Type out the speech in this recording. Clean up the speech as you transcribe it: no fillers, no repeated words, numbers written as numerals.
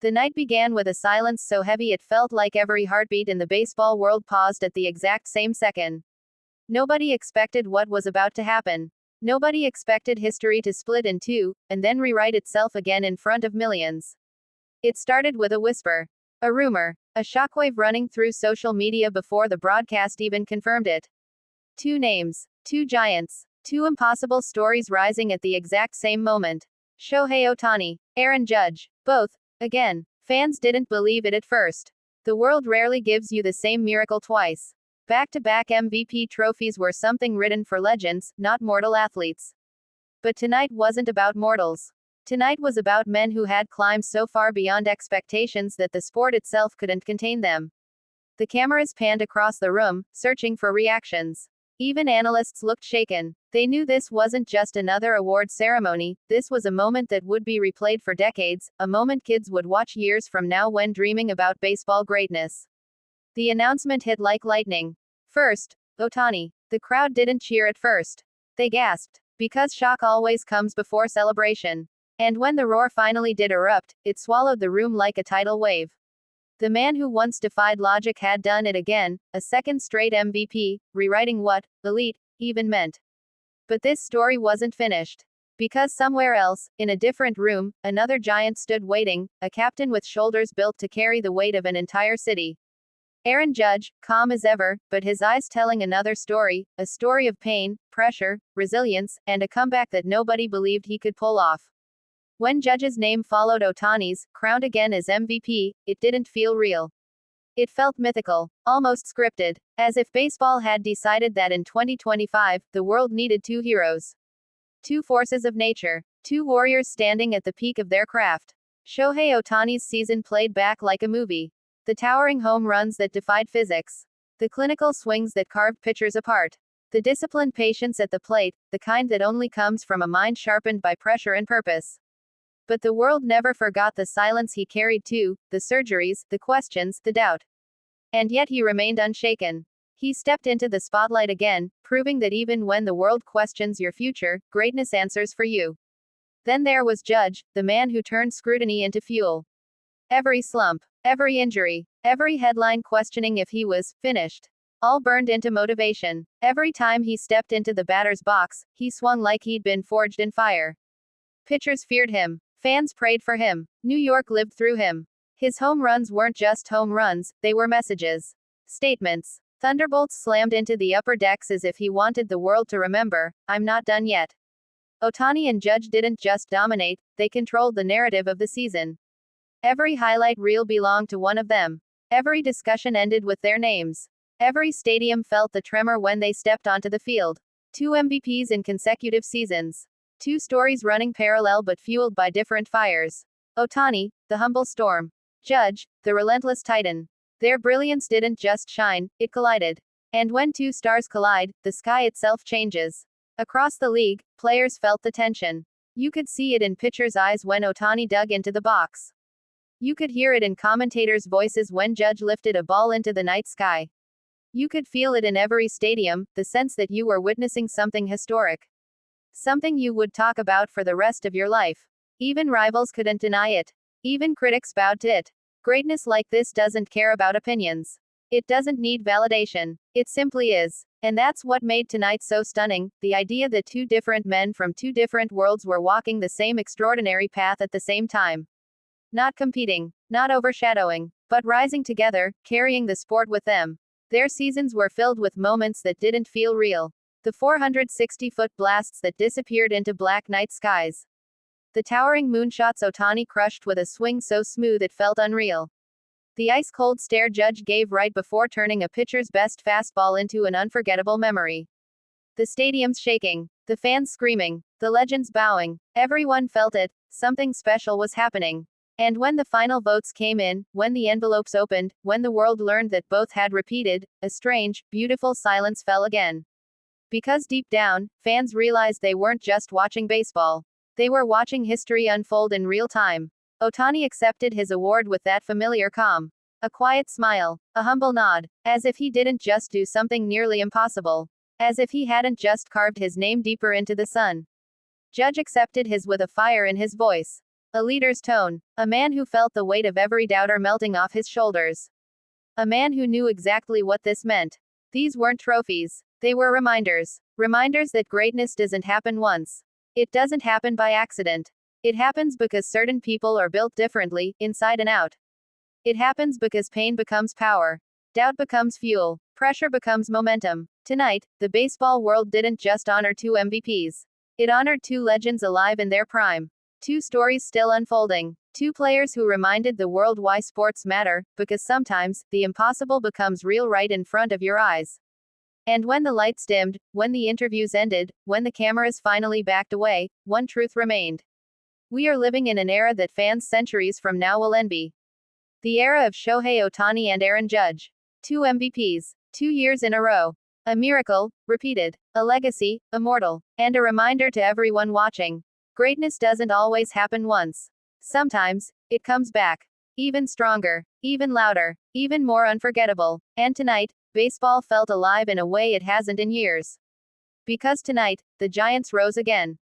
The night began with a silence so heavy it felt like every heartbeat in the baseball world paused at the exact same second. Nobody expected what was about to happen. Nobody expected history to split in two, and then rewrite itself again in front of millions. It started with a whisper. A rumor. A shockwave running through social media before the broadcast even confirmed it. Two names. Two giants. Two impossible stories rising at the exact same moment. Shohei Ohtani. Aaron Judge. Both. Again. Fans didn't believe it at first. The world rarely gives you the same miracle twice. Back-to-back MVP trophies were something written for legends, not mortal athletes. But tonight wasn't about mortals. Tonight was about men who had climbed so far beyond expectations that the sport itself couldn't contain them. The cameras panned across the room, searching for reactions. Even analysts looked shaken. They knew this wasn't just another award ceremony, this was a moment that would be replayed for decades, a moment kids would watch years from now when dreaming about baseball greatness. The announcement hit like lightning. First, Ohtani. The crowd didn't cheer at first. They gasped. Because shock always comes before celebration. And when the roar finally did erupt, it swallowed the room like a tidal wave. The man who once defied logic had done it again, a second straight MVP, rewriting what elite even meant. But this story wasn't finished. Because somewhere else, in a different room, another giant stood waiting, a captain with shoulders built to carry the weight of an entire city. Aaron Judge, calm as ever, but his eyes telling another story, a story of pain, pressure, resilience, and a comeback that nobody believed he could pull off. When Judge's name followed Ohtani's, crowned again as MVP, it didn't feel real. It felt mythical, almost scripted, as if baseball had decided that in 2025, the world needed two heroes. Two forces of nature. Two warriors standing at the peak of their craft. Shohei Ohtani's season played back like a movie. The towering home runs that defied physics. The clinical swings that carved pitchers apart. The disciplined patience at the plate, the kind that only comes from a mind sharpened by pressure and purpose. But the world never forgot the silence he carried too, the surgeries, the questions, the doubt. And yet he remained unshaken. He stepped into the spotlight again, proving that even when the world questions your future, greatness answers for you. Then there was Judge, the man who turned scrutiny into fuel. Every slump, every injury, every headline questioning if he was finished. All burned into motivation. Every time he stepped into the batter's box, he swung like he'd been forged in fire. Pitchers feared him. Fans prayed for him. New York lived through him. His home runs weren't just home runs, they were messages. Statements. Thunderbolts slammed into the upper decks as if he wanted the world to remember, I'm not done yet. Ohtani and Judge didn't just dominate, they controlled the narrative of the season. Every highlight reel belonged to one of them. Every discussion ended with their names. Every stadium felt the tremor when they stepped onto the field. Two MVPs in consecutive seasons. Two stories running parallel but fueled by different fires. Ohtani, the humble storm. Judge, the relentless titan. Their brilliance didn't just shine, it collided. And when two stars collide, the sky itself changes. Across the league, players felt the tension. You could see it in pitchers' eyes when Ohtani dug into the box. You could hear it in commentators' voices when Judge lifted a ball into the night sky. You could feel it in every stadium, the sense that you were witnessing something historic. Something you would talk about for the rest of your life. Even rivals couldn't deny it. Even critics bowed to it. Greatness like this doesn't care about opinions. It doesn't need validation. It simply is. And that's what made tonight so stunning, the idea that two different men from two different worlds were walking the same extraordinary path at the same time. Not competing, not overshadowing, but rising together, carrying the sport with them. Their seasons were filled with moments that didn't feel real. The 460-foot blasts that disappeared into black night skies. The towering moonshots Ohtani crushed with a swing so smooth it felt unreal. The ice-cold stare Judge gave right before turning a pitcher's best fastball into an unforgettable memory. The stadiums shaking, the fans screaming, the legends bowing. Everyone felt it, something special was happening. And when the final votes came in, when the envelopes opened, when the world learned that both had repeated, a strange, beautiful silence fell again. Because deep down, fans realized they weren't just watching baseball. They were watching history unfold in real time. Ohtani accepted his award with that familiar calm. A quiet smile. A humble nod. As if he didn't just do something nearly impossible. As if he hadn't just carved his name deeper into the sun. Judge accepted his with a fire in his voice. A leader's tone. A man who felt the weight of every doubter melting off his shoulders. A man who knew exactly what this meant. These weren't trophies. They were reminders. Reminders that greatness doesn't happen once. It doesn't happen by accident. It happens because certain people are built differently, inside and out. It happens because pain becomes power. Doubt becomes fuel. Pressure becomes momentum. Tonight, the baseball world didn't just honor two MVPs. It honored two legends alive in their prime. Two stories still unfolding. Two players who reminded the world why sports matter, because sometimes, the impossible becomes real right in front of your eyes. And when the lights dimmed, when the interviews ended, when the cameras finally backed away, one truth remained. We are living in an era that fans centuries from now will envy. The era of Shohei Ohtani and Aaron Judge. Two MVPs. 2 years in a row. A miracle, repeated. A legacy, immortal. And a reminder to everyone watching. Greatness doesn't always happen once. Sometimes, it comes back. Even stronger. Even louder. Even more unforgettable. And tonight, baseball felt alive in a way it hasn't in years. Because tonight, the Giants rose again.